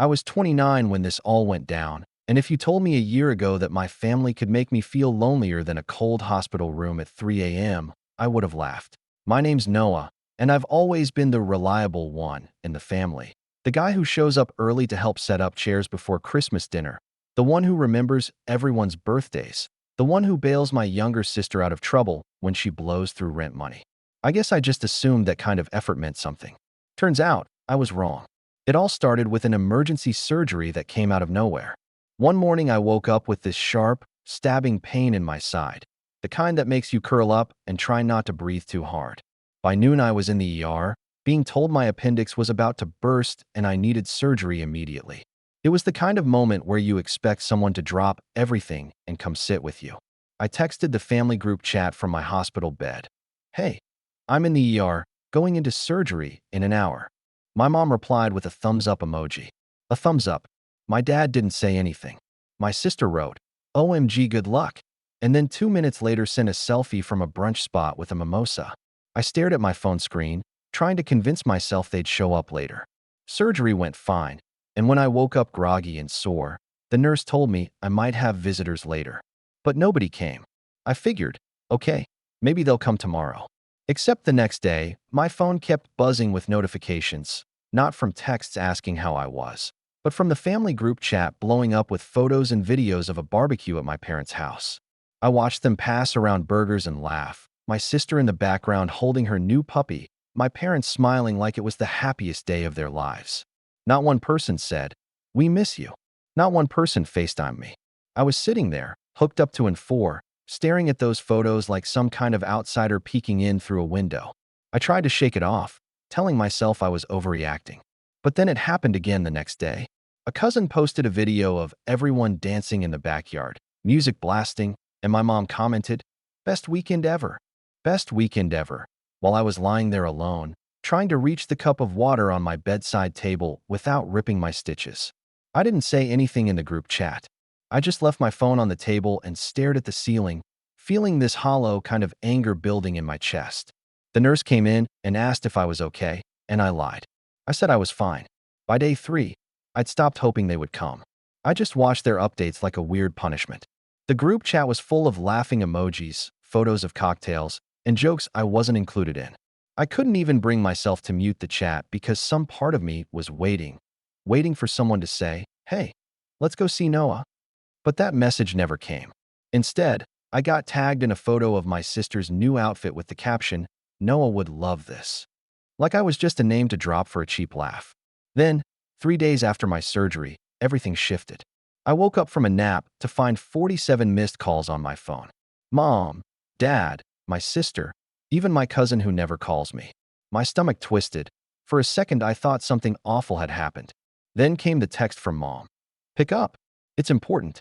I was 29 when this all went down, and if you told me a year ago that my family could make me feel lonelier than a cold hospital room at 3 a.m., I would have laughed. My name's Noah, and I've always been the reliable one in the family. The guy who shows up early to help set up chairs before Christmas dinner. The one who remembers everyone's birthdays. The one who bails my younger sister out of trouble when she blows through rent money. I guess I just assumed that kind of effort meant something. Turns out, I was wrong. It all started with an emergency surgery that came out of nowhere. One morning I woke up with this sharp, stabbing pain in my side, the kind that makes you curl up and try not to breathe too hard. By noon I was in the ER, being told my appendix was about to burst and I needed surgery immediately. It was the kind of moment where you expect someone to drop everything and come sit with you. I texted the family group chat from my hospital bed. "Hey, I'm in the ER, going into surgery in an hour." My mom replied with a thumbs up emoji. A thumbs up. My dad didn't say anything. My sister wrote, "OMG, good luck," and then 2 minutes later sent a selfie from a brunch spot with a mimosa. I stared at my phone screen, trying to convince myself they'd show up later. Surgery went fine, and when I woke up groggy and sore, the nurse told me I might have visitors later. But nobody came. I figured, okay, maybe they'll come tomorrow. Except the next day, my phone kept buzzing with notifications, not from texts asking how I was, but from the family group chat blowing up with photos and videos of a barbecue at my parents' house. I watched them pass around burgers and laugh, my sister in the background holding her new puppy, my parents smiling like it was the happiest day of their lives. Not one person said, "We miss you." Not one person FaceTimed me. I was sitting there, hooked up to N4, staring at those photos like some kind of outsider peeking in through a window. I tried to shake it off, telling myself I was overreacting. But then it happened again the next day. A cousin posted a video of everyone dancing in the backyard, music blasting, and my mom commented, "Best weekend ever. Best weekend ever," while I was lying there alone, trying to reach the cup of water on my bedside table without ripping my stitches. I didn't say anything in the group chat. I just left my phone on the table and stared at the ceiling, feeling this hollow kind of anger building in my chest. The nurse came in and asked if I was okay, and I lied. I said I was fine. By day 3, I'd stopped hoping they would come. I just watched their updates like a weird punishment. The group chat was full of laughing emojis, photos of cocktails, and jokes I wasn't included in. I couldn't even bring myself to mute the chat because some part of me was waiting for someone to say, "Hey, let's go see Noah." But that message never came. Instead, I got tagged in a photo of my sister's new outfit with the caption, "Noah would love this." Like I was just a name to drop for a cheap laugh. Then, 3 days after my surgery, everything shifted. I woke up from a nap to find 47 missed calls on my phone. Mom, Dad, my sister, even my cousin who never calls me. My stomach twisted. For a second, I thought something awful had happened. Then came the text from Mom. "Pick up. It's important."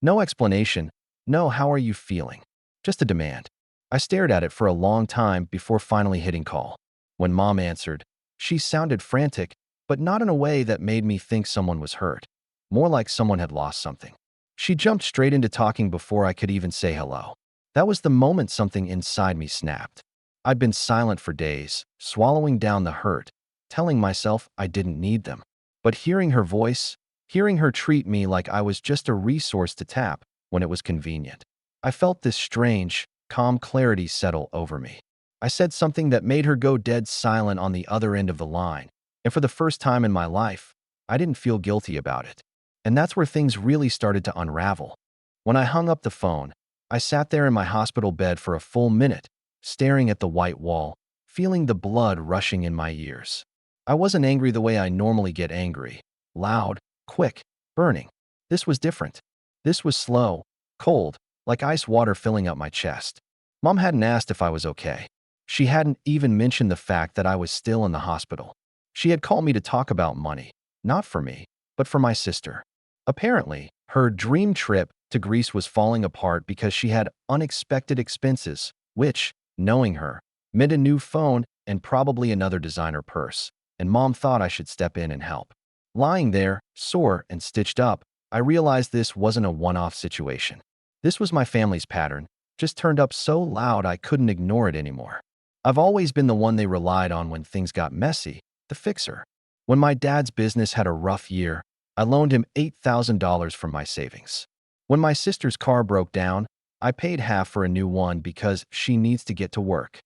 No explanation. No, "How are you feeling?" Just a demand. I stared at it for a long time before finally hitting call. When Mom answered, she sounded frantic, but not in a way that made me think someone was hurt. More like someone had lost something. She jumped straight into talking before I could even say hello. That was the moment something inside me snapped. I'd been silent for days, swallowing down the hurt, telling myself I didn't need them. But hearing her voice, hearing her treat me like I was just a resource to tap when it was convenient, I felt this strange, calm clarity settle over me. I said something that made her go dead silent on the other end of the line, and for the first time in my life, I didn't feel guilty about it. And that's where things really started to unravel. When I hung up the phone, I sat there in my hospital bed for a full minute, staring at the white wall, feeling the blood rushing in my ears. I wasn't angry the way I normally get angry. Loud, quick, burning. This was different. This was slow, cold, like ice water filling up my chest. Mom hadn't asked if I was okay. She hadn't even mentioned the fact that I was still in the hospital. She had called me to talk about money, not for me, but for my sister. Apparently, her dream trip to Greece was falling apart because she had unexpected expenses, which, knowing her, meant a new phone and probably another designer purse, and Mom thought I should step in and help. Lying there, sore and stitched up, I realized this wasn't a one-off situation. This was my family's pattern, just turned up so loud I couldn't ignore it anymore. I've always been the one they relied on when things got messy, the fixer. When my dad's business had a rough year, I loaned him $8,000 from my savings. When my sister's car broke down, I paid half for a new one because she needs to get to work.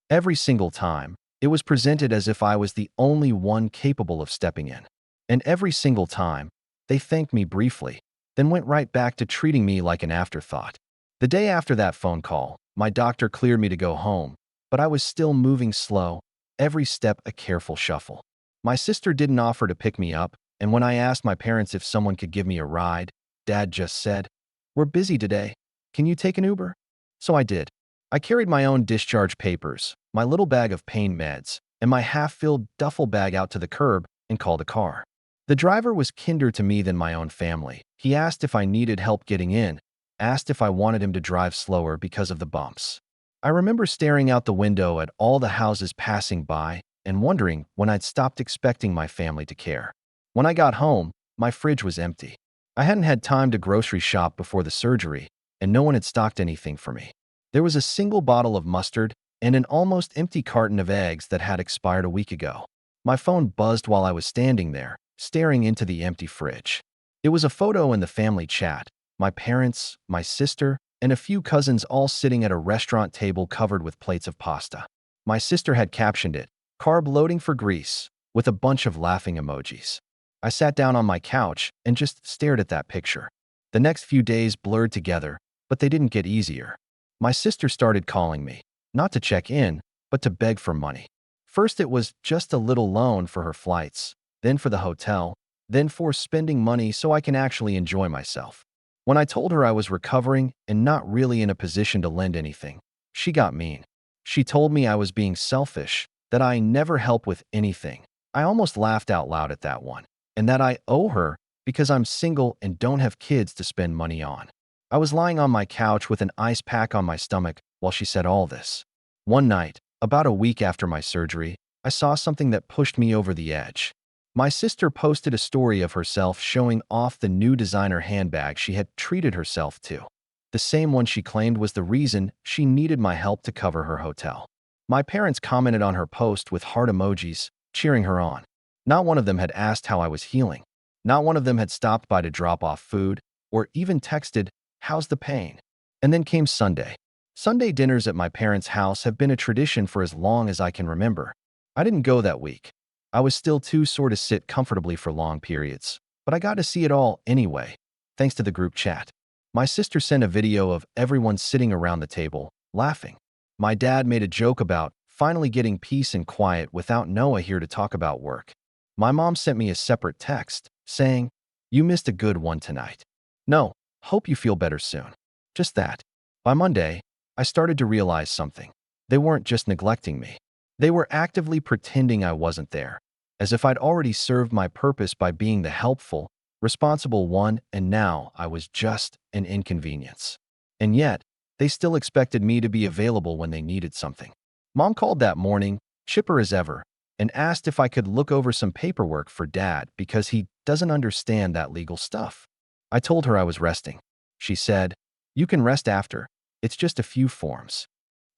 Every single time, it was presented as if I was the only one capable of stepping in. And every single time, they thanked me briefly, then went right back to treating me like an afterthought. The day after that phone call, my doctor cleared me to go home, but I was still moving slow, every step a careful shuffle. My sister didn't offer to pick me up, and when I asked my parents if someone could give me a ride, Dad just said, "We're busy today. Can you take an Uber?" So I did. I carried my own discharge papers, my little bag of pain meds, and my half-filled duffel bag out to the curb and called a car. The driver was kinder to me than my own family. He asked if I needed help getting in, asked if I wanted him to drive slower because of the bumps. I remember staring out the window at all the houses passing by and wondering when I'd stopped expecting my family to care. When I got home, my fridge was empty. I hadn't had time to grocery shop before the surgery, and no one had stocked anything for me. There was a single bottle of mustard and an almost empty carton of eggs that had expired a week ago. My phone buzzed while I was standing there, staring into the empty fridge. It was a photo in the family chat, my parents, my sister, and a few cousins all sitting at a restaurant table covered with plates of pasta. My sister had captioned it, "Carb loading for Greece," with a bunch of laughing emojis. I sat down on my couch and just stared at that picture. The next few days blurred together, but they didn't get easier. My sister started calling me, not to check in, but to beg for money. First it was just a little loan for her flights, then for the hotel, then for spending money so I can actually enjoy myself. When I told her I was recovering and not really in a position to lend anything, she got mean. She told me I was being selfish, that I never help with anything. I almost laughed out loud at that one, and that I owe her because I'm single and don't have kids to spend money on. I was lying on my couch with an ice pack on my stomach while she said all this. One night, about a week after my surgery, I saw something that pushed me over the edge. My sister posted a story of herself showing off the new designer handbag she had treated herself to, the same one she claimed was the reason she needed my help to cover her hotel. My parents commented on her post with heart emojis, cheering her on. Not one of them had asked how I was healing. Not one of them had stopped by to drop off food, or even texted, "How's the pain?" And then came Sunday. Sunday dinners at my parents' house have been a tradition for as long as I can remember. I didn't go that week. I was still too sore to sit comfortably for long periods, but I got to see it all anyway, thanks to the group chat. My sister sent a video of everyone sitting around the table, laughing. My dad made a joke about finally getting peace and quiet without Noah here to talk about work. My mom sent me a separate text, saying, "You missed a good one tonight. No, hope you feel better soon." Just that. By Monday, I started to realize something. They weren't just neglecting me. They were actively pretending I wasn't there, as if I'd already served my purpose by being the helpful, responsible one, and now I was just an inconvenience. And yet, they still expected me to be available when they needed something. Mom called that morning, chipper as ever, and asked if I could look over some paperwork for Dad because he doesn't understand that legal stuff. I told her I was resting. She said, "You can rest after. It's just a few forms."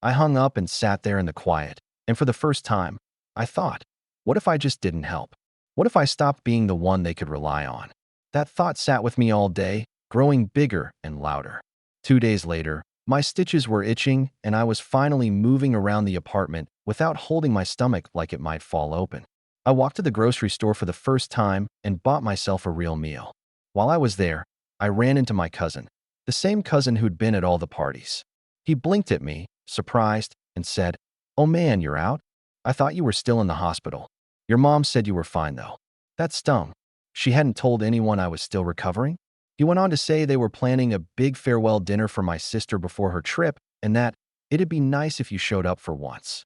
I hung up and sat there in the quiet, and for the first time, I thought, what if I just didn't help? What if I stopped being the one they could rely on? That thought sat with me all day, growing bigger and louder. 2 days later, my stitches were itching, and I was finally moving around the apartment without holding my stomach like it might fall open. I walked to the grocery store for the first time and bought myself a real meal. While I was there, I ran into my cousin, the same cousin who'd been at all the parties. He blinked at me, surprised, and said, "Oh man, you're out? I thought you were still in the hospital. Your mom said you were fine though." That stung. She hadn't told anyone I was still recovering? He went on to say they were planning a big farewell dinner for my sister before her trip and that it'd be nice if you showed up for once.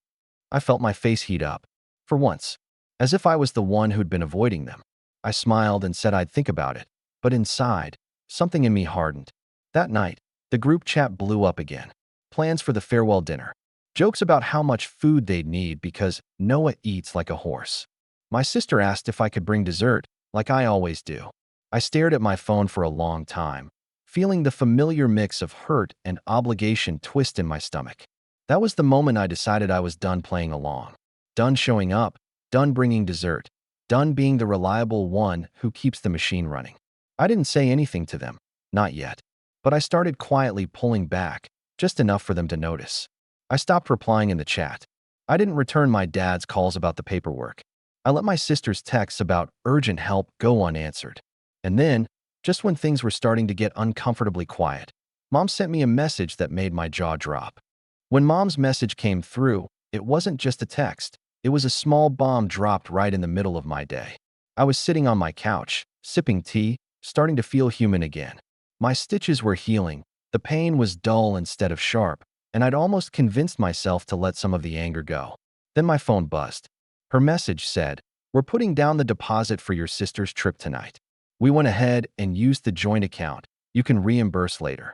I felt my face heat up. For once. As if I was the one who'd been avoiding them. I smiled and said I'd think about it. But inside, something in me hardened. That night, the group chat blew up again. Plans for the farewell dinner. Jokes about how much food they'd need because Noah eats like a horse. My sister asked if I could bring dessert, like I always do. I stared at my phone for a long time, feeling the familiar mix of hurt and obligation twist in my stomach. That was the moment I decided I was done playing along. Done showing up, done bringing dessert, done being the reliable one who keeps the machine running. I didn't say anything to them, not yet. But I started quietly pulling back, just enough for them to notice. I stopped replying in the chat. I didn't return my dad's calls about the paperwork. I let my sister's texts about urgent help go unanswered. And then, just when things were starting to get uncomfortably quiet, Mom sent me a message that made my jaw drop. When Mom's message came through, it wasn't just a text. It was a small bomb dropped right in the middle of my day. I was sitting on my couch, sipping tea, starting to feel human again. My stitches were healing, the pain was dull instead of sharp, and I'd almost convinced myself to let some of the anger go. Then my phone buzzed. Her message said, "We're putting down the deposit for your sister's trip tonight. We went ahead and used the joint account. You can reimburse later."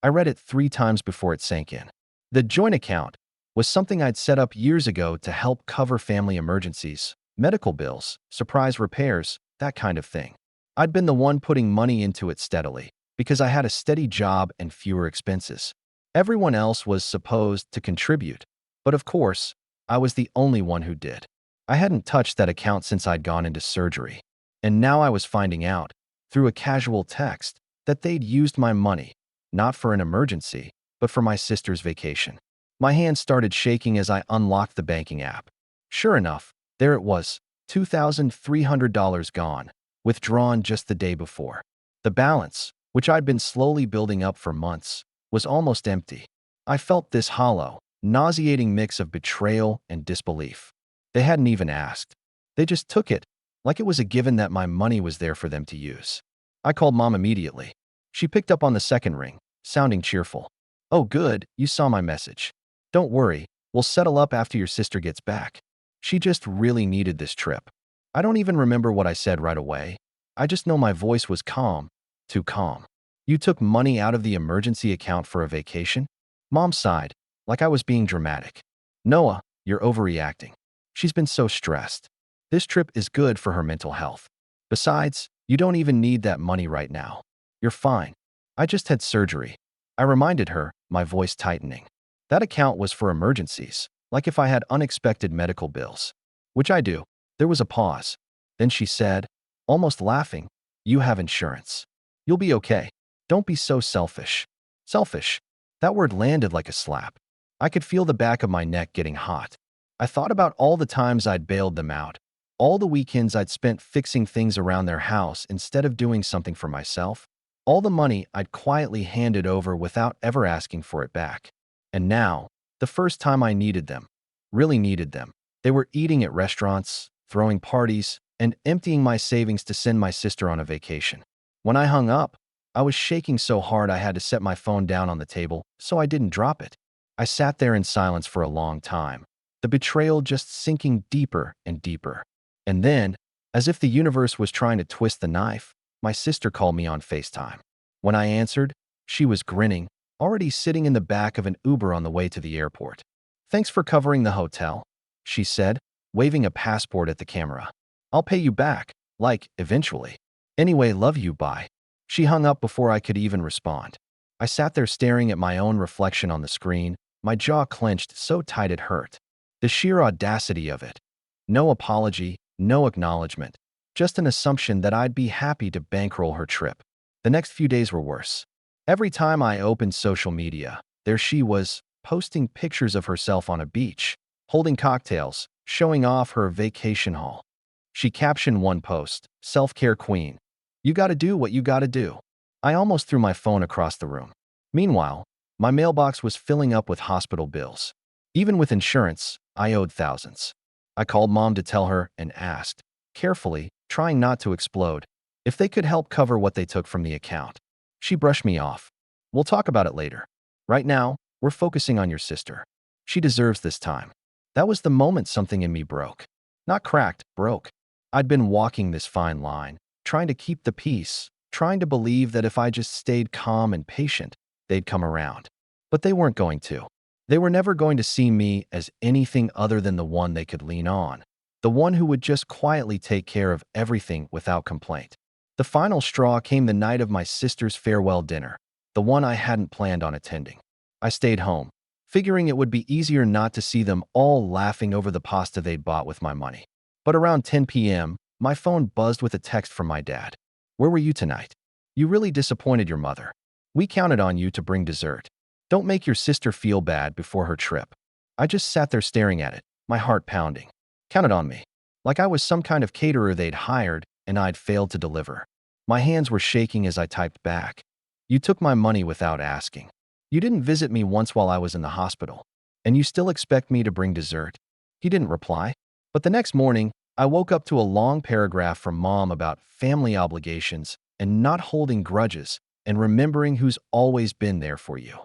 I read it 3 times before it sank in. The joint account was something I'd set up years ago to help cover family emergencies, medical bills, surprise repairs, that kind of thing. I'd been the one putting money into it steadily, because I had a steady job and fewer expenses. Everyone else was supposed to contribute, but of course, I was the only one who did. I hadn't touched that account since I'd gone into surgery, and now I was finding out, through a casual text, that they'd used my money, not for an emergency, but for my sister's vacation. My hand started shaking as I unlocked the banking app. Sure enough, there it was, $2,300 gone, withdrawn just the day before. The balance, which I'd been slowly building up for months, was almost empty. I felt this hollow, nauseating mix of betrayal and disbelief. They hadn't even asked. They just took it, like it was a given that my money was there for them to use. I called Mom immediately. She picked up on the second ring, sounding cheerful. "Oh good, you saw my message. Don't worry, we'll settle up after your sister gets back. She just really needed this trip." I don't even remember what I said right away. I just know my voice was calm, too calm. "You took money out of the emergency account for a vacation?" Mom sighed, like I was being dramatic. "Noah, you're overreacting. She's been so stressed. This trip is good for her mental health. Besides, you don't even need that money right now. You're fine. I just had surgery." I reminded her, my voice tightening. That account was for emergencies, like if I had unexpected medical bills. Which I do. There was a pause. Then she said, almost laughing, "You have insurance. You'll be okay. Don't be so selfish." Selfish. That word landed like a slap. I could feel the back of my neck getting hot. I thought about all the times I'd bailed them out, all the weekends I'd spent fixing things around their house instead of doing something for myself, all the money I'd quietly handed over without ever asking for it back. And now, the first time I needed them, really needed them, they were eating at restaurants, throwing parties, and emptying my savings to send my sister on a vacation. When I hung up, I was shaking so hard I had to set my phone down on the table so I didn't drop it. I sat there in silence for a long time, the betrayal just sinking deeper and deeper. And then, as if the universe was trying to twist the knife, my sister called me on FaceTime. When I answered, she was grinning, already sitting in the back of an Uber on the way to the airport. "Thanks for covering the hotel," she said, waving a passport at the camera. "I'll pay you back, like, eventually. Anyway, love you, bye." She hung up before I could even respond. I sat there staring at my own reflection on the screen, my jaw clenched so tight it hurt. The sheer audacity of it. No apology, no acknowledgement, just an assumption that I'd be happy to bankroll her trip. The next few days were worse. Every time I opened social media, there she was, posting pictures of herself on a beach, holding cocktails, showing off her vacation haul. She captioned one post, "Self-care queen. You gotta do what you gotta do." I almost threw my phone across the room. Meanwhile, my mailbox was filling up with hospital bills. Even with insurance, I owed thousands. I called Mom to tell her and asked, carefully, trying not to explode, if they could help cover what they took from the account. She brushed me off. "We'll talk about it later. Right now, we're focusing on your sister. She deserves this time." That was the moment something in me broke. Not cracked, broke. I'd been walking this fine line, trying to keep the peace, trying to believe that if I just stayed calm and patient, they'd come around. But they weren't going to. They were never going to see me as anything other than the one they could lean on, the one who would just quietly take care of everything without complaint. The final straw came the night of my sister's farewell dinner, the one I hadn't planned on attending. I stayed home, figuring it would be easier not to see them all laughing over the pasta they'd bought with my money. But around 10 p.m., My phone buzzed with a text from my dad. "Where were you tonight? You really disappointed your mother. We counted on you to bring dessert. Don't make your sister feel bad before her trip." I just sat there staring at it, my heart pounding. Counted on me. Like I was some kind of caterer they'd hired and I'd failed to deliver. My hands were shaking as I typed back. "You took my money without asking. You didn't visit me once while I was in the hospital. And you still expect me to bring dessert?" He didn't reply. But the next morning, I woke up to a long paragraph from Mom about family obligations and not holding grudges and remembering who's always been there for you.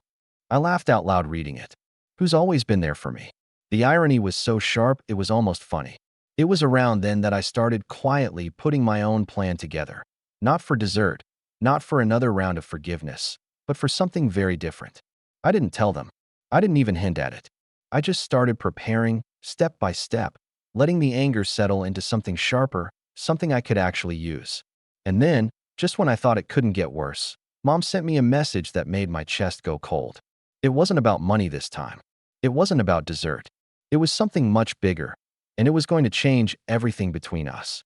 I laughed out loud reading it. Who's always been there for me? The irony was so sharp it was almost funny. It was around then that I started quietly putting my own plan together. Not for dessert, not for another round of forgiveness, but for something very different. I didn't tell them. I didn't even hint at it. I just started preparing, step by step, letting the anger settle into something sharper, something I could actually use. And then, just when I thought it couldn't get worse, Mom sent me a message that made my chest go cold. It wasn't about money this time. It wasn't about dessert. It was something much bigger, and it was going to change everything between us.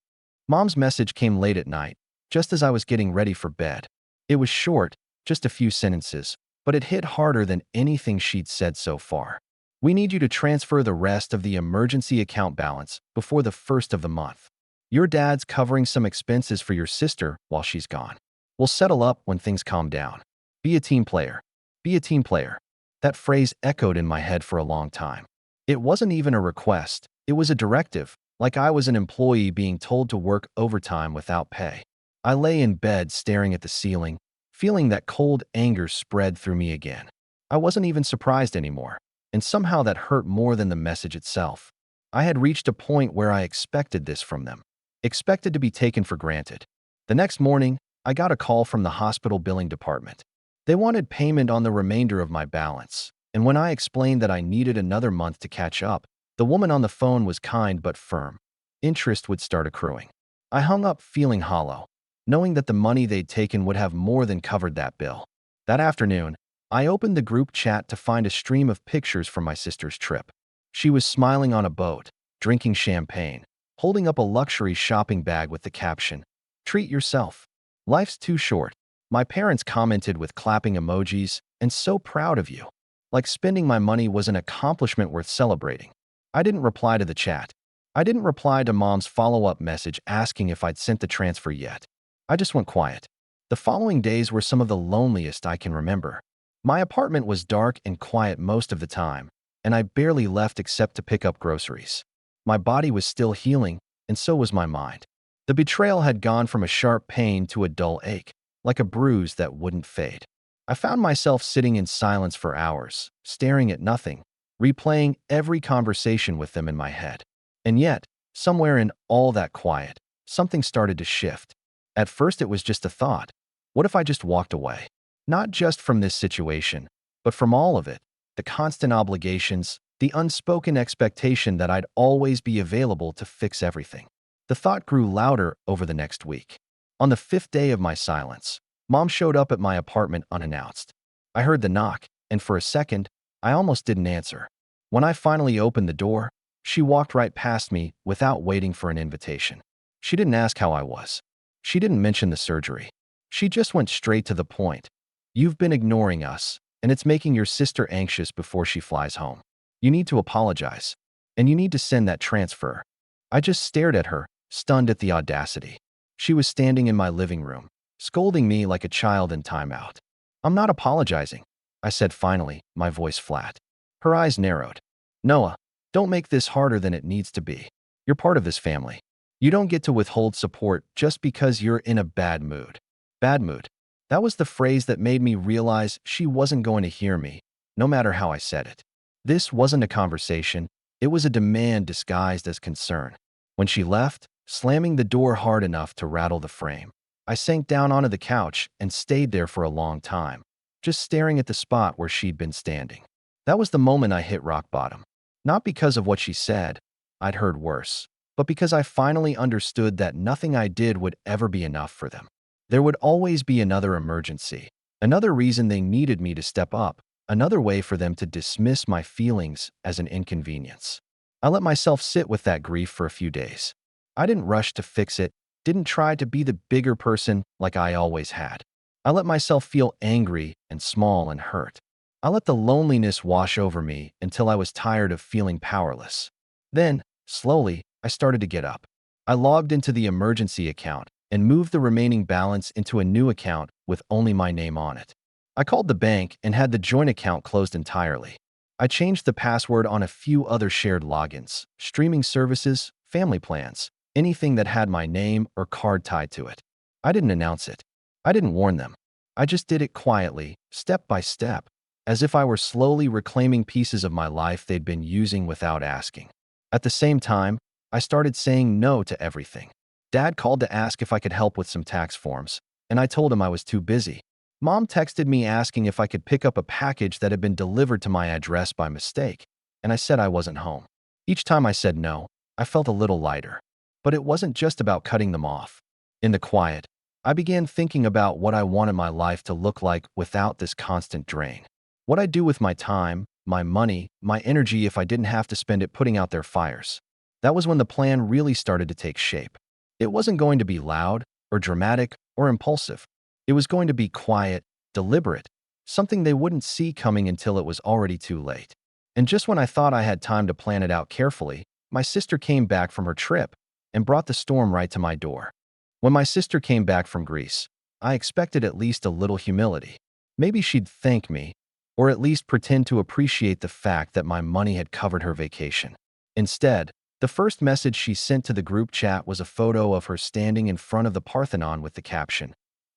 Mom's message came late at night, just as I was getting ready for bed. It was short, just a few sentences, but it hit harder than anything she'd said so far. "We need you to transfer the rest of the emergency account balance before the 1st of the month. Your dad's covering some expenses for your sister while she's gone. We'll settle up when things calm down. Be a team player. Be a team player." That phrase echoed in my head for a long time. It wasn't even a request. It was a directive, like I was an employee being told to work overtime without pay. I lay in bed staring at the ceiling, feeling that cold anger spread through me again. I wasn't even surprised anymore, and somehow that hurt more than the message itself. I had reached a point where I expected this from them, expected to be taken for granted. The next morning, I got a call from the hospital billing department. They wanted payment on the remainder of my balance, and when I explained that I needed another month to catch up, the woman on the phone was kind but firm. Interest would start accruing. I hung up feeling hollow, knowing that the money they'd taken would have more than covered that bill. That afternoon, I opened the group chat to find a stream of pictures from my sister's trip. She was smiling on a boat, drinking champagne, holding up a luxury shopping bag with the caption, "Treat yourself. Life's too short." My parents commented with clapping emojis, "And so proud of you." Like spending my money was an accomplishment worth celebrating. I didn't reply to the chat. I didn't reply to Mom's follow-up message asking if I'd sent the transfer yet. I just went quiet. The following days were some of the loneliest I can remember. My apartment was dark and quiet most of the time, and I barely left except to pick up groceries. My body was still healing, and so was my mind. The betrayal had gone from a sharp pain to a dull ache, like a bruise that wouldn't fade. I found myself sitting in silence for hours, staring at nothing, replaying every conversation with them in my head. And yet, somewhere in all that quiet, something started to shift. At first it was just a thought. What if I just walked away? Not just from this situation, but from all of it. The constant obligations, the unspoken expectation that I'd always be available to fix everything. The thought grew louder over the next week. On the 5th day of my silence, Mom showed up at my apartment unannounced. I heard the knock, and for a second, I almost didn't answer. When I finally opened the door, she walked right past me without waiting for an invitation. She didn't ask how I was. She didn't mention the surgery. She just went straight to the point. "You've been ignoring us, and it's making your sister anxious before she flies home. You need to apologize, and you need to send that transfer." I just stared at her, stunned at the audacity. She was standing in my living room, scolding me like a child in timeout. "I'm not apologizing," I said finally, my voice flat. Her eyes narrowed. "Noah, don't make this harder than it needs to be. You're part of this family. You don't get to withhold support just because you're in a bad mood." Bad mood. That was the phrase that made me realize she wasn't going to hear me, no matter how I said it. This wasn't a conversation. It was a demand disguised as concern. When she left, slamming the door hard enough to rattle the frame, I sank down onto the couch and stayed there for a long time, just staring at the spot where she'd been standing. That was the moment I hit rock bottom. Not because of what she said, I'd heard worse, but because I finally understood that nothing I did would ever be enough for them. There would always be another emergency, another reason they needed me to step up, another way for them to dismiss my feelings as an inconvenience. I let myself sit with that grief for a few days. I didn't rush to fix it, didn't try to be the bigger person like I always had. I let myself feel angry and small and hurt. I let the loneliness wash over me until I was tired of feeling powerless. Then, slowly, I started to get up. I logged into the emergency account and moved the remaining balance into a new account with only my name on it. I called the bank and had the joint account closed entirely. I changed the password on a few other shared logins, streaming services, family plans, anything that had my name or card tied to it. I didn't announce it. I didn't warn them. I just did it quietly, step by step, as if I were slowly reclaiming pieces of my life they'd been using without asking. At the same time, I started saying no to everything. Dad called to ask if I could help with some tax forms, and I told him I was too busy. Mom texted me asking if I could pick up a package that had been delivered to my address by mistake, and I said I wasn't home. Each time I said no, I felt a little lighter. But it wasn't just about cutting them off. In the quiet, I began thinking about what I wanted my life to look like without this constant drain. What I'd do with my time, my money, my energy if I didn't have to spend it putting out their fires. That was when the plan really started to take shape. It wasn't going to be loud or dramatic or impulsive. It was going to be quiet, deliberate, something they wouldn't see coming until it was already too late. And just when I thought I had time to plan it out carefully, my sister came back from her trip and brought the storm right to my door. When my sister came back from Greece, I expected at least a little humility. Maybe she'd thank me, or at least pretend to appreciate the fact that my money had covered her vacation. Instead, the first message she sent to the group chat was a photo of her standing in front of the Parthenon with the caption,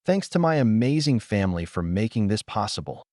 "Thanks to my amazing family for making this possible."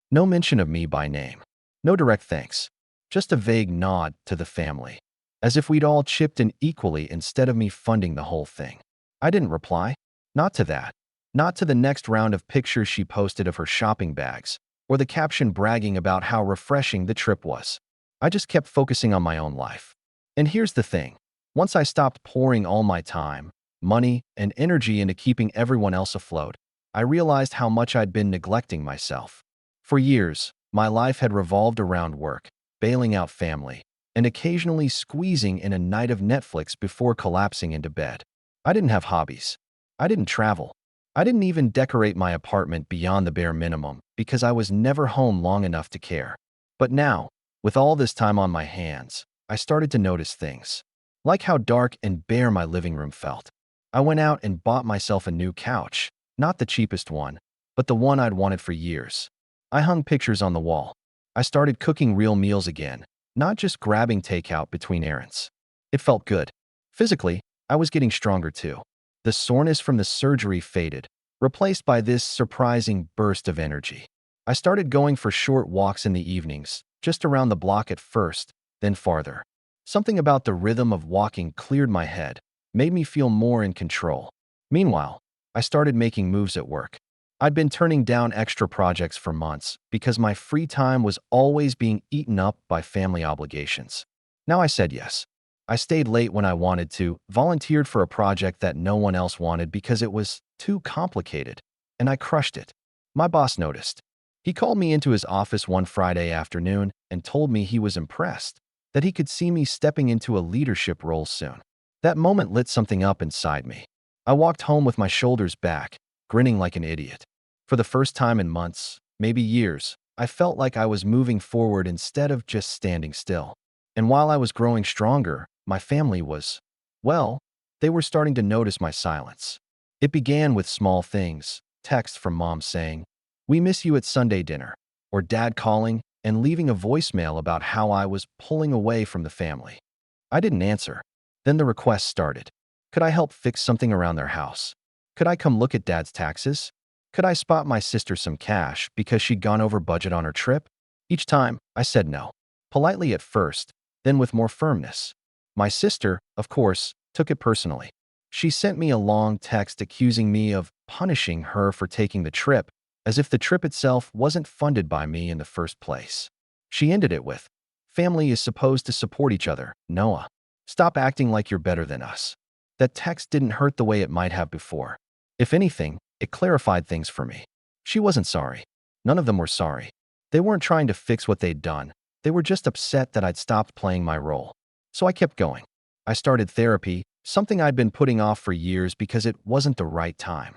No mention of me by name. No direct thanks. Just a vague nod to the family, as if we'd all chipped in equally instead of me funding the whole thing. I didn't reply. Not to that. Not to the next round of pictures she posted of her shopping bags, or the caption bragging about how refreshing the trip was. I just kept focusing on my own life. And here's the thing. Once I stopped pouring all my time, money, and energy into keeping everyone else afloat, I realized how much I'd been neglecting myself. For years, my life had revolved around work, bailing out family, and occasionally squeezing in a night of Netflix before collapsing into bed. I didn't have hobbies. I didn't travel. I didn't even decorate my apartment beyond the bare minimum because I was never home long enough to care. But now, with all this time on my hands, I started to notice things. Like how dark and bare my living room felt. I went out and bought myself a new couch, not the cheapest one, but the one I'd wanted for years. I hung pictures on the wall. I started cooking real meals again, not just grabbing takeout between errands. It felt good. Physically, I was getting stronger too. The soreness from the surgery faded, replaced by this surprising burst of energy. I started going for short walks in the evenings, just around the block at first, then farther. Something about the rhythm of walking cleared my head, made me feel more in control. Meanwhile, I started making moves at work. I'd been turning down extra projects for months because my free time was always being eaten up by family obligations. Now I said yes. I stayed late when I wanted to, volunteered for a project that no one else wanted because it was too complicated, and I crushed it. My boss noticed. He called me into his office one Friday afternoon and told me he was impressed, that he could see me stepping into a leadership role soon. That moment lit something up inside me. I walked home with my shoulders back, grinning like an idiot. For the first time in months, maybe years, I felt like I was moving forward instead of just standing still. And while I was growing stronger, my family was, well, they were starting to notice my silence. It began with small things, texts from mom saying, "We miss you at Sunday dinner," or dad calling and leaving a voicemail about how I was pulling away from the family. I didn't answer. Then the request started. Could I help fix something around their house? Could I come look at dad's taxes? Could I spot my sister some cash because she'd gone over budget on her trip? Each time, I said no. Politely at first, then with more firmness. My sister, of course, took it personally. She sent me a long text accusing me of punishing her for taking the trip, as if the trip itself wasn't funded by me in the first place. She ended it with, "Family is supposed to support each other, Noah. Stop acting like you're better than us." That text didn't hurt the way it might have before. If anything, it clarified things for me. She wasn't sorry. None of them were sorry. They weren't trying to fix what they'd done. They were just upset that I'd stopped playing my role. So I kept going. I started therapy, something I'd been putting off for years because it wasn't the right time.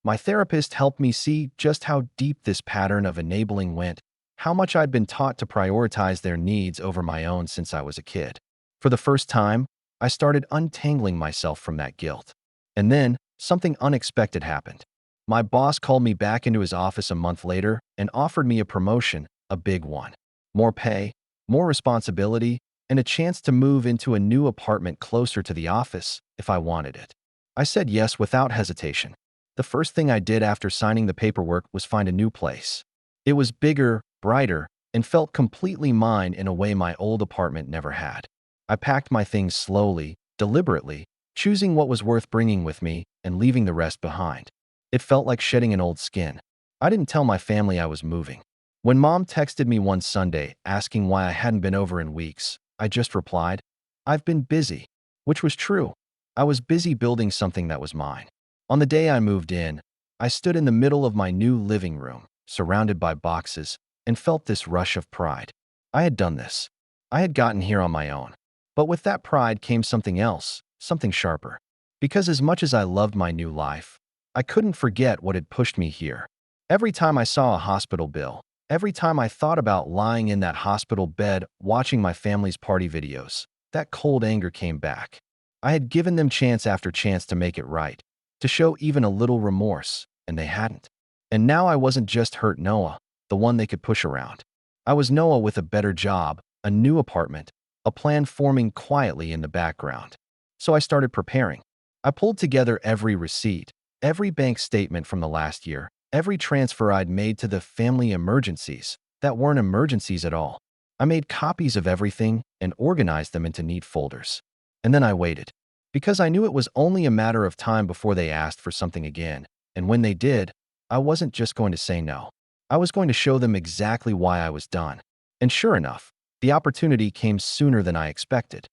My therapist helped me see just how deep this pattern of enabling went, how much I'd been taught to prioritize their needs over my own since I was a kid. For the first time, I started untangling myself from that guilt. And then, something unexpected happened. My boss called me back into his office a month later and offered me a promotion, a big one. More pay, more responsibility, and a chance to move into a new apartment closer to the office if I wanted it. I said yes without hesitation. The first thing I did after signing the paperwork was find a new place. It was bigger, brighter, and felt completely mine in a way my old apartment never had. I packed my things slowly, deliberately, choosing what was worth bringing with me and leaving the rest behind. It felt like shedding an old skin. I didn't tell my family I was moving. When Mom texted me one Sunday asking why I hadn't been over in weeks, I just replied, "I've been busy," which was true. I was busy building something that was mine. On the day I moved in, I stood in the middle of my new living room, surrounded by boxes, and felt this rush of pride. I had done this. I had gotten here on my own. But with that pride came something else, something sharper. Because as much as I loved my new life, I couldn't forget what had pushed me here. Every time I saw a hospital bill, every time I thought about lying in that hospital bed watching my family's party videos, that cold anger came back. I had given them chance after chance to make it right, to show even a little remorse, and they hadn't. And now I wasn't just hurt Noah, the one they could push around. I was Noah with a better job, a new apartment, a plan forming quietly in the background. So I started preparing. I pulled together every receipt, every bank statement from the last year, every transfer I'd made to the family emergencies that weren't emergencies at all. I made copies of everything and organized them into neat folders. And then I waited, because I knew it was only a matter of time before they asked for something again. And when they did, I wasn't just going to say no. I was going to show them exactly why I was done. And sure enough, the opportunity came sooner than I expected.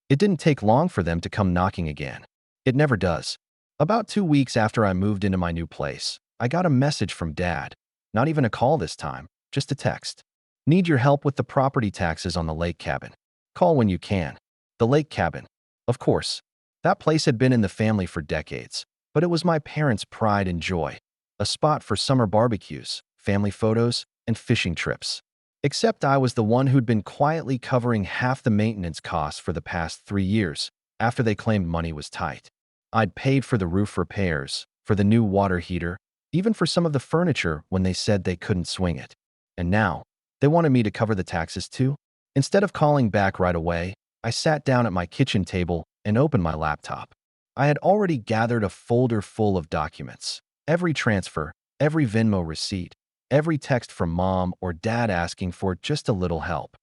It didn't take long for them to come knocking again. It never does. About 2 weeks after I moved into my new place, I got a message from Dad. Not even a call this time, just a text. "Need your help with the property taxes on the lake cabin. Call when you can." The lake cabin. Of course. That place had been in the family for decades, but it was my parents' pride and joy. A spot for summer barbecues, family photos, and fishing trips. Except I was the one who'd been quietly covering half the maintenance costs for the past 3 years, after they claimed money was tight. I'd paid for the roof repairs, for the new water heater, even for some of the furniture when they said they couldn't swing it. And now, they wanted me to cover the taxes too? Instead of calling back right away, I sat down at my kitchen table and opened my laptop. I had already gathered a folder full of documents. Every transfer, every Venmo receipt, every text from Mom or Dad asking for just a little help.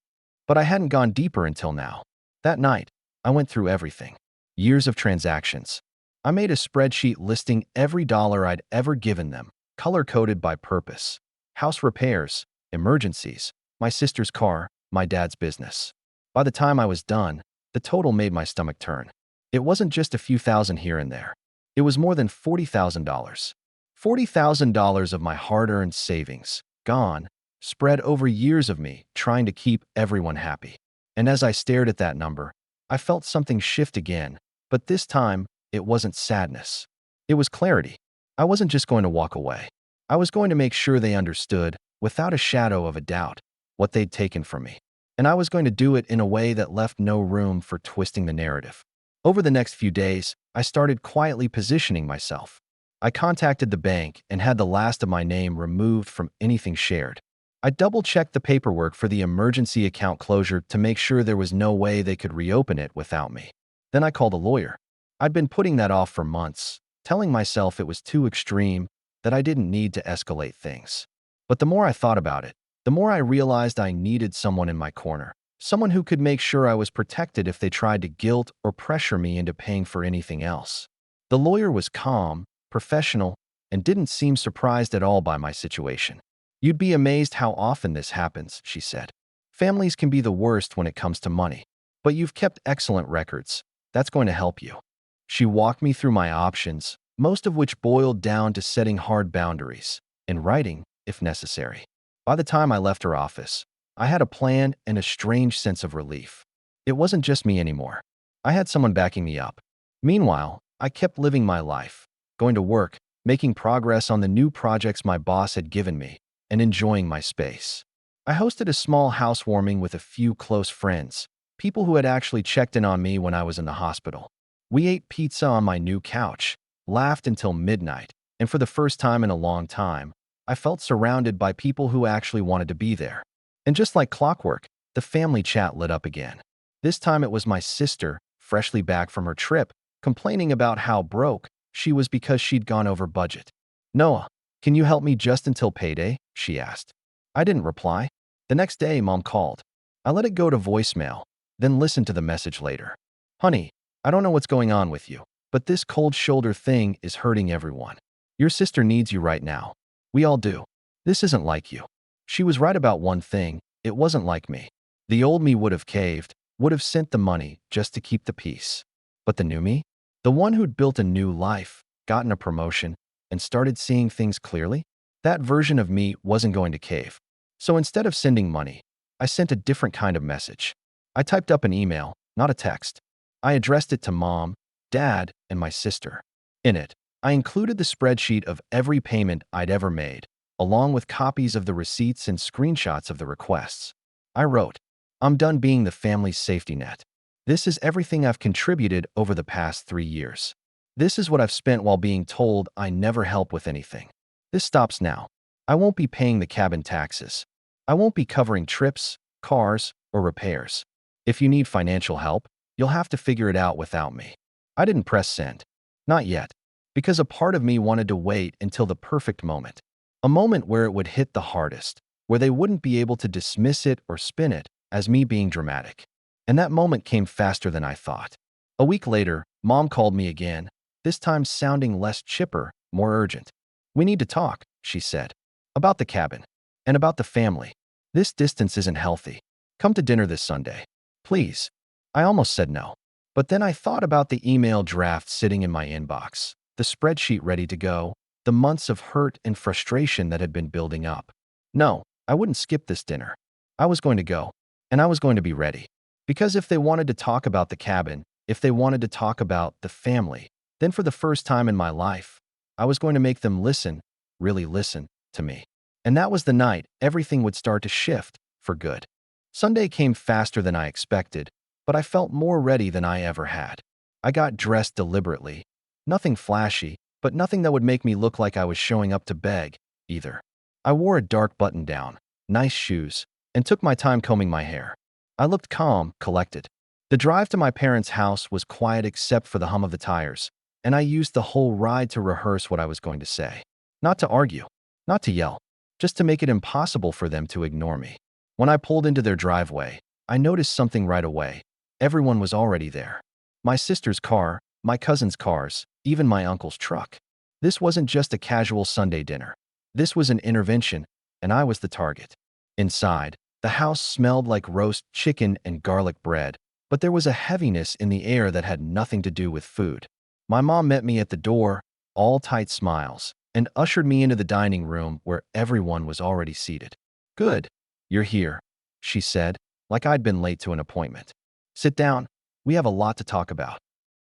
But I hadn't gone deeper until now. That night, I went through everything. Years of transactions. I made a spreadsheet listing every dollar I'd ever given them, color-coded by purpose. House repairs, emergencies, my sister's car, my dad's business. By the time I was done, the total made my stomach turn. It wasn't just a few thousand here and there. It was more than $40,000. $40,000 of my hard-earned savings, gone, spread over years of me trying to keep everyone happy. And as I stared at that number, I felt something shift again, but this time, it wasn't sadness. It was clarity. I wasn't just going to walk away. I was going to make sure they understood, without a shadow of a doubt, what they'd taken from me. And I was going to do it in a way that left no room for twisting the narrative. Over the next few days, I started quietly positioning myself. I contacted the bank and had the last of my name removed from anything shared. I double-checked the paperwork for the emergency account closure to make sure there was no way they could reopen it without me. Then I called a lawyer. I'd been putting that off for months, telling myself it was too extreme, that I didn't need to escalate things. But the more I thought about it, the more I realized I needed someone in my corner, someone who could make sure I was protected if they tried to guilt or pressure me into paying for anything else. The lawyer was calm, professional, and didn't seem surprised at all by my situation. "You'd be amazed how often this happens," she said. "Families can be the worst when it comes to money, but you've kept excellent records. That's going to help you." She walked me through my options, most of which boiled down to setting hard boundaries, and writing, if necessary. By the time I left her office, I had a plan and a strange sense of relief. It wasn't just me anymore. I had someone backing me up. Meanwhile, I kept living my life, going to work, making progress on the new projects my boss had given me, and enjoying my space. I hosted a small housewarming with a few close friends, people who had actually checked in on me when I was in the hospital. We ate pizza on my new couch, laughed until midnight, and for the first time in a long time, I felt surrounded by people who actually wanted to be there. And just like clockwork, the family chat lit up again. This time it was my sister, freshly back from her trip, complaining about how broke she was because she'd gone over budget. "Noah, can you help me just until payday?" she asked. I didn't reply. The next day, Mom called. I let it go to voicemail, then listened to the message later. "Honey, I don't know what's going on with you, but this cold shoulder thing is hurting everyone. Your sister needs you right now. We all do. This isn't like you." She was right about one thing: it wasn't like me. The old me would have caved, would have sent the money just to keep the peace. But the new me? The one who'd built a new life, gotten a promotion, and started seeing things clearly? That version of me wasn't going to cave. So instead of sending money, I sent a different kind of message. I typed up an email, not a text. I addressed it to Mom, Dad, and my sister. In it, I included the spreadsheet of every payment I'd ever made, along with copies of the receipts and screenshots of the requests. I wrote, "I'm done being the family's safety net. This is everything I've contributed over the past 3 years. This is what I've spent while being told I never help with anything. This stops now. I won't be paying the cabin taxes. I won't be covering trips, cars, or repairs. If you need financial help, you'll have to figure it out without me." I didn't press send. Not yet. Because a part of me wanted to wait until the perfect moment. A moment where it would hit the hardest, where they wouldn't be able to dismiss it or spin it as me being dramatic. And that moment came faster than I thought. A week later, Mom called me again, this time sounding less chipper, more urgent. "We need to talk," she said. "About the cabin. And about the family. This distance isn't healthy. Come to dinner this Sunday. Please." I almost said no. But then I thought about the email draft sitting in my inbox, the spreadsheet ready to go, the months of hurt and frustration that had been building up. No, I wouldn't skip this dinner. I was going to go, and I was going to be ready. Because if they wanted to talk about the cabin, if they wanted to talk about the family, then for the first time in my life, I was going to make them listen, really listen, to me. And that was the night everything would start to shift, for good. Sunday came faster than I expected, but I felt more ready than I ever had. I got dressed deliberately. Nothing flashy, but nothing that would make me look like I was showing up to beg, either. I wore a dark button-down, nice shoes, and took my time combing my hair. I looked calm, collected. The drive to my parents' house was quiet except for the hum of the tires, and I used the whole ride to rehearse what I was going to say. Not to argue, not to yell, just to make it impossible for them to ignore me. When I pulled into their driveway, I noticed something right away. Everyone was already there. My sister's car, my cousin's cars, even my uncle's truck. This wasn't just a casual Sunday dinner. This was an intervention, and I was the target. Inside, the house smelled like roast chicken and garlic bread, but there was a heaviness in the air that had nothing to do with food. My mom met me at the door, all tight smiles, and ushered me into the dining room where everyone was already seated. "Good. You're here," she said, like I'd been late to an appointment. "Sit down. We have a lot to talk about."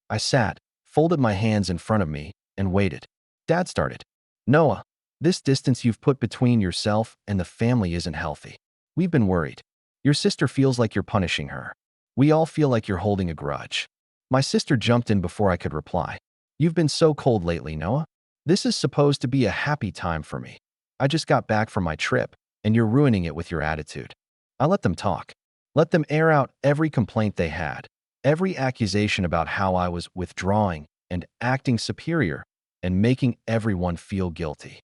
I sat, folded my hands in front of me, and waited. Dad started. "Noah, this distance you've put between yourself and the family isn't healthy. We've been worried. Your sister feels like you're punishing her. We all feel like you're holding a grudge." My sister jumped in before I could reply. "You've been so cold lately, Noah. This is supposed to be a happy time for me. I just got back from my trip, and you're ruining it with your attitude." I let them talk. Let them air out every complaint they had, every accusation about how I was withdrawing and acting superior and making everyone feel guilty.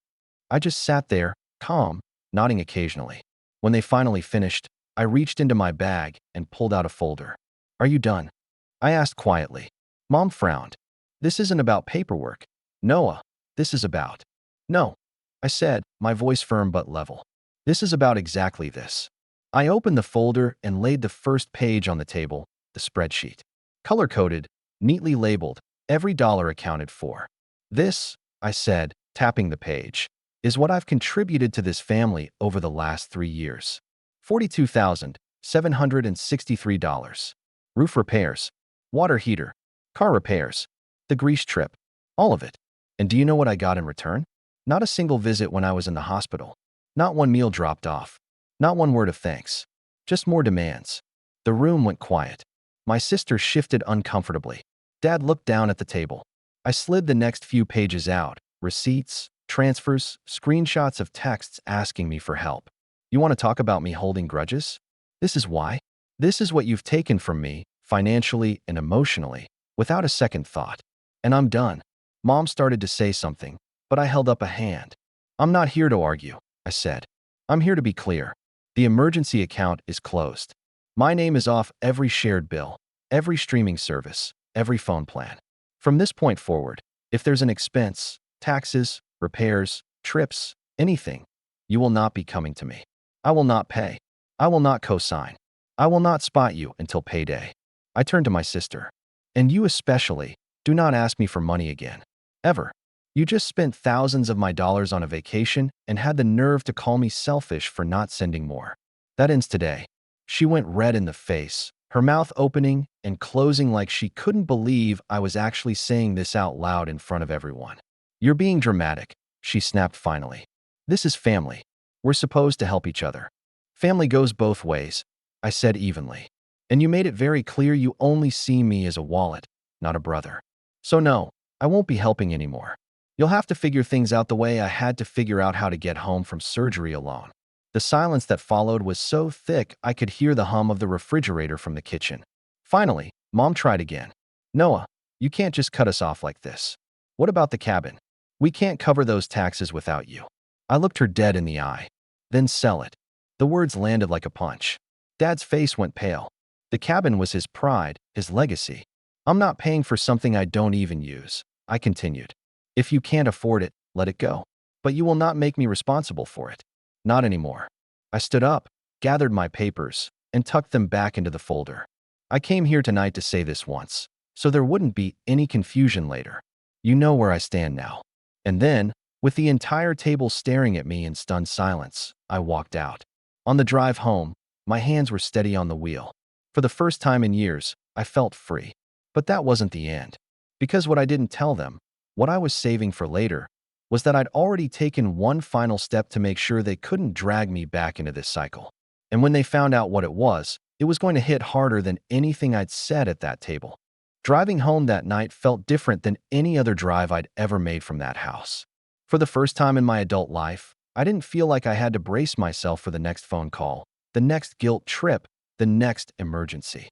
I just sat there, calm, nodding occasionally. When they finally finished, I reached into my bag and pulled out a folder. "Are you done?" I asked quietly. Mom frowned. "This isn't about paperwork, Noah. This is about—" "No," I said, my voice firm but level. "This is about exactly this." I opened the folder and laid the first page on the table, the spreadsheet. Color-coded, neatly labeled, every dollar accounted for. "This," I said, tapping the page, "is what I've contributed to this family over the last 3 years. $42,763. Roof repairs, water heater, car repairs, The Greece trip. All of it. And do you know what I got in return? Not a single visit when I was in the hospital. Not one meal dropped off. Not one word of thanks. Just more demands. The room went quiet. My sister shifted uncomfortably. Dad looked down at the table. I slid the next few pages out. Receipts, transfers, screenshots of texts asking me for help. You want to talk about me holding grudges? This is why? This is what you've taken from me, financially and emotionally, without a second thought. And I'm done. Mom started to say something, but I held up a hand. I'm not here to argue, I said. I'm here to be clear. The emergency account is closed. My name is off every shared bill, every streaming service, every phone plan. From this point forward, if there's an expense, taxes, repairs, trips, anything, you will not be coming to me. I will not pay. I will not co-sign. I will not spot you until payday. I turned to my sister. And you especially, do not ask me for money again. Ever. You just spent thousands of my dollars on a vacation and had the nerve to call me selfish for not sending more. That ends today. She went red in the face, her mouth opening and closing like she couldn't believe I was actually saying this out loud in front of everyone. You're being dramatic, she snapped finally. This is family. We're supposed to help each other. Family goes both ways, I said evenly. And you made it very clear you only see me as a wallet, not a brother. So no, I won't be helping anymore. You'll have to figure things out the way I had to figure out how to get home from surgery alone. The silence that followed was so thick I could hear the hum of the refrigerator from the kitchen. Finally, Mom tried again. Noah, you can't just cut us off like this. What about the cabin? We can't cover those taxes without you. I looked her dead in the eye. Then sell it. The words landed like a punch. Dad's face went pale. The cabin was his pride, his legacy. I'm not paying for something I don't even use, I continued. If you can't afford it, let it go. But you will not make me responsible for it. Not anymore. I stood up, gathered my papers, and tucked them back into the folder. I came here tonight to say this once, so there wouldn't be any confusion later. You know where I stand now. And then, with the entire table staring at me in stunned silence, I walked out. On the drive home, my hands were steady on the wheel. For the first time in years, I felt free. But that wasn't the end. Because what I didn't tell them, what I was saving for later, was that I'd already taken one final step to make sure they couldn't drag me back into this cycle. And when they found out what it was going to hit harder than anything I'd said at that table. Driving home that night felt different than any other drive I'd ever made from that house. For the first time in my adult life, I didn't feel like I had to brace myself for the next phone call, the next guilt trip, the next emergency.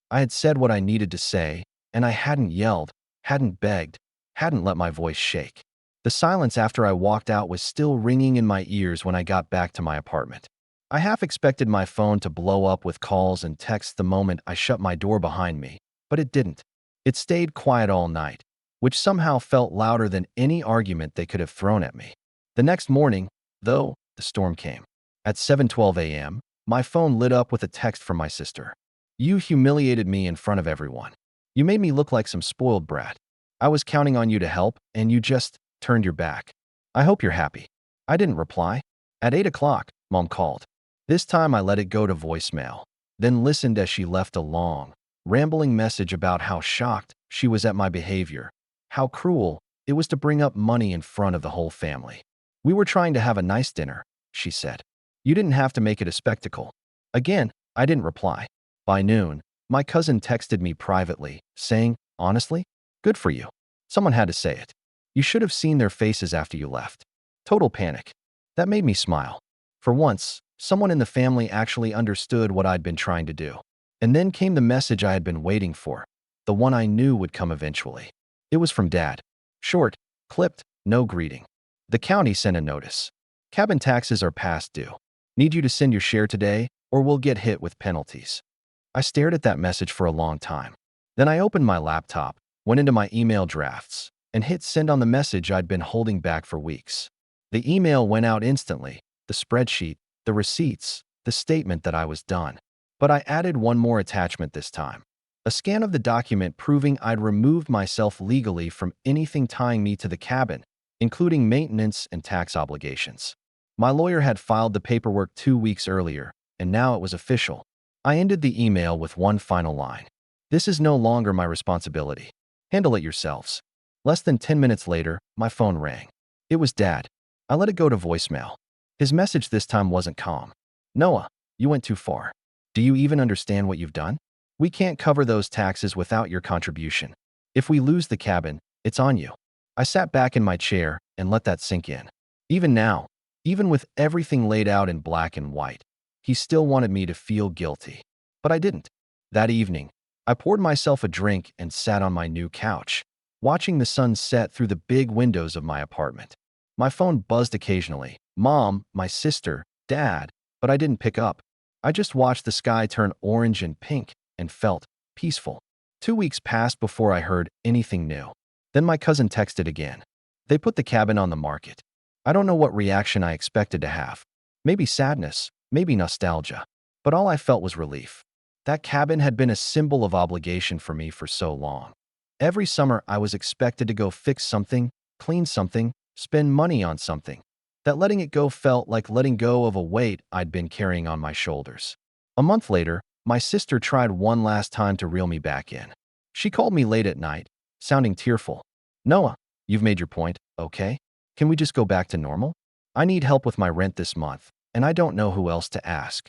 I had said what I needed to say, and I hadn't yelled, hadn't begged, hadn't let my voice shake. The silence after I walked out was still ringing in my ears when I got back to my apartment. I half expected my phone to blow up with calls and texts the moment I shut my door behind me, but it didn't. It stayed quiet all night, which somehow felt louder than any argument they could have thrown at me. The next morning, though, the storm came. At 7:12 a.m., my phone lit up with a text from my sister. You humiliated me in front of everyone. You made me look like some spoiled brat. I was counting on you to help, and you just turned your back. I hope you're happy. I didn't reply. At 8 o'clock, Mom called. This time I let it go to voicemail, then listened as she left a long, rambling message about how shocked she was at my behavior, how cruel it was to bring up money in front of the whole family. We were trying to have a nice dinner, she said. You didn't have to make it a spectacle. Again, I didn't reply. By noon, my cousin texted me privately, saying, honestly, good for you. Someone had to say it. You should have seen their faces after you left. Total panic. That made me smile. For once, someone in the family actually understood what I'd been trying to do. And then came the message I had been waiting for, the one I knew would come eventually. It was from Dad. Short, clipped, no greeting. The county sent a notice. Cabin taxes are past due. Need you to send your share today, or we'll get hit with penalties. I stared at that message for a long time. Then I opened my laptop, went into my email drafts, and hit send on the message I'd been holding back for weeks. The email went out instantly, the spreadsheet, the receipts, the statement that I was done. But I added one more attachment this time. A scan of the document proving I'd removed myself legally from anything tying me to the cabin, including maintenance and tax obligations. My lawyer had filed the paperwork 2 weeks earlier, and now it was official. I ended the email with one final line. This is no longer my responsibility. Handle it yourselves. Less than 10 minutes later, my phone rang. It was Dad. I let it go to voicemail. His message this time wasn't calm. Noah, you went too far. Do you even understand what you've done? We can't cover those taxes without your contribution. If we lose the cabin, it's on you. I sat back in my chair and let that sink in. Even now, even with everything laid out in black and white, he still wanted me to feel guilty. But I didn't. That evening, I poured myself a drink and sat on my new couch, watching the sun set through the big windows of my apartment. My phone buzzed occasionally. Mom, my sister, Dad, but I didn't pick up. I just watched the sky turn orange and pink and felt peaceful. 2 weeks passed before I heard anything new. Then my cousin texted again. They put the cabin on the market. I don't know what reaction I expected to have. Maybe sadness, maybe nostalgia. But all I felt was relief. That cabin had been a symbol of obligation for me for so long. Every summer, I was expected to go fix something, clean something, spend money on something. That letting it go felt like letting go of a weight I'd been carrying on my shoulders. A month later, my sister tried one last time to reel me back in. She called me late at night, sounding tearful. Noah, you've made your point, okay? Can we just go back to normal? I need help with my rent this month, and I don't know who else to ask.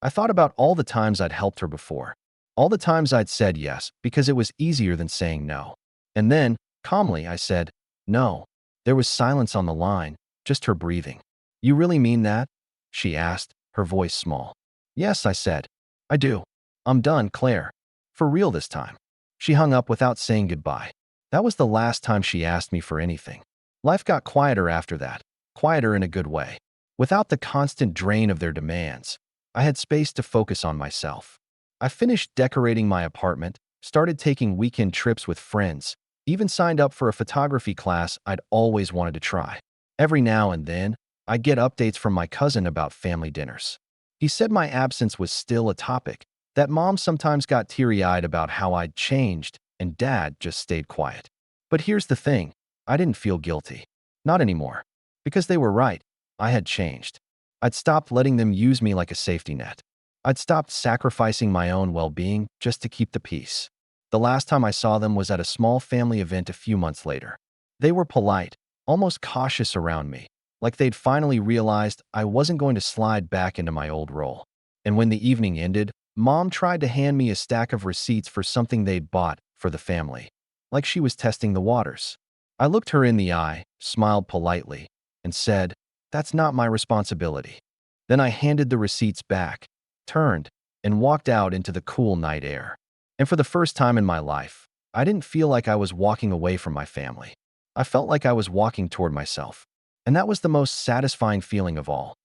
I thought about all the times I'd helped her before. All the times I'd said yes because it was easier than saying no. And then, calmly, I said, no. There was silence on the line, just her breathing. You really mean that? She asked, her voice small. Yes, I said. I do. I'm done, Claire. For real this time. She hung up without saying goodbye. That was the last time she asked me for anything. Life got quieter after that, quieter in a good way. Without the constant drain of their demands, I had space to focus on myself. I finished decorating my apartment, started taking weekend trips with friends, even signed up for a photography class I'd always wanted to try. Every now and then, I'd get updates from my cousin about family dinners. He said my absence was still a topic, that Mom sometimes got teary-eyed about how I'd changed, and Dad just stayed quiet. But here's the thing, I didn't feel guilty. Not anymore. Because they were right, I had changed. I'd stopped letting them use me like a safety net. I'd stopped sacrificing my own well-being just to keep the peace. The last time I saw them was at a small family event a few months later. They were polite, almost cautious around me, like they'd finally realized I wasn't going to slide back into my old role. And when the evening ended, Mom tried to hand me a stack of receipts for something they'd bought for the family, like she was testing the waters. I looked her in the eye, smiled politely, and said, "That's not my responsibility." Then I handed the receipts back, turned, and walked out into the cool night air. And for the first time in my life, I didn't feel like I was walking away from my family. I felt like I was walking toward myself. And that was the most satisfying feeling of all.